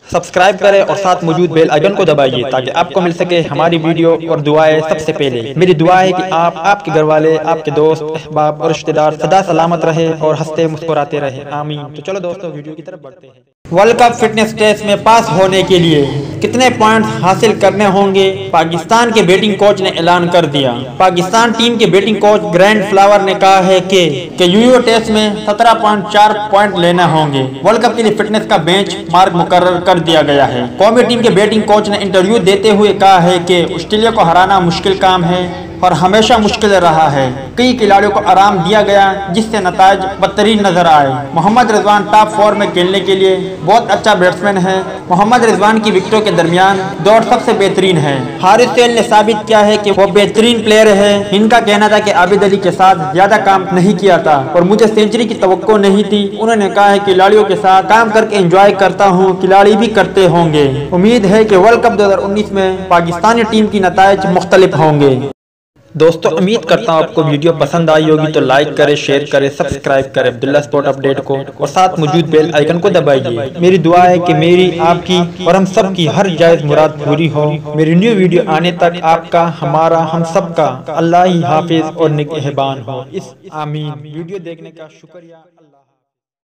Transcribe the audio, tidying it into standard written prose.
Subscribe करें और साथ मौजूद बेल आइकन को दबाइए ताकि आपको मिल सके हमारी वीडियो और दुआएं सबसे पहले। मेरी दुआ है कि आप, आपके घर वाले, आपके दोस्त, अहबाब और रिश्तेदार सदा सलामत रहे और हंसते मुस्कुराते रहे। आमीन। तो चलो दोस्तों वीडियो की तरफ बढ़ते हैं। वर्ल्ड कप फिटनेस टेस्ट में पास होने के लिए कितने पॉइंट्स हासिल करने होंगे, पाकिस्तान के बैटिंग कोच ने ऐलान कर दिया। पाकिस्तान टीम के बैटिंग कोच ग्रैंड फ्लावर ने कहा है कि यूयो टेस्ट में 17.4 पॉइंट लेने होंगे। वर्ल्ड कप के लिए फिटनेस का बेंच मार्क मुकर्रर कर दिया गया है। कौमी टीम के बैटिंग कोच ने इंटरव्यू देते हुए कहा है कि ऑस्ट्रेलिया को हराना मुश्किल काम है और हमेशा मुश्किल रहा है। कई खिलाड़ियों को आराम दिया गया जिससे नताज बदतरीन नजर आए। मोहम्मद रिजवान टॉप 4 में खेलने के लिए बहुत अच्छा बैट्समैन है। मोहम्मद रिजवान की विकेटों के दरमियान दौड़ सबसे बेहतरीन है। हारिस सेल ने साबित किया है कि वो बेहतरीन प्लेयर है। इनका कहना था कि आबिद अली के साथ ज्यादा काम नहीं किया था और मुझे सेंचुरी की तवक्को नहीं थी। उन्होंने कहा है खिलाड़ियों के साथ काम करके एंजॉय करता हूँ, खिलाड़ी भी करते होंगे। उम्मीद है कि वर्ल्ड कप 2019 में पाकिस्तानी टीम की नताइज मुख्तलिफ होंगे। दोस्तों उम्मीद करता हूँ आपको वीडियो पसंद आई होगी, तो लाइक करें, शेयर करें, सब्सक्राइब करें अब्दुल्ला स्पोर्ट अपडेट को और साथ मौजूद बेल आइकन को दबाइए। मेरी दुआ है कि मेरी, आपकी और हम सब की हर जायज मुराद पूरी हो। मेरी न्यू वीडियो आने तक आपका, हमारा, हम सब का अल्लाह ही हाफिज और निगहबान हो। इस आमीन। वीडियो देखने का शुक्रिया।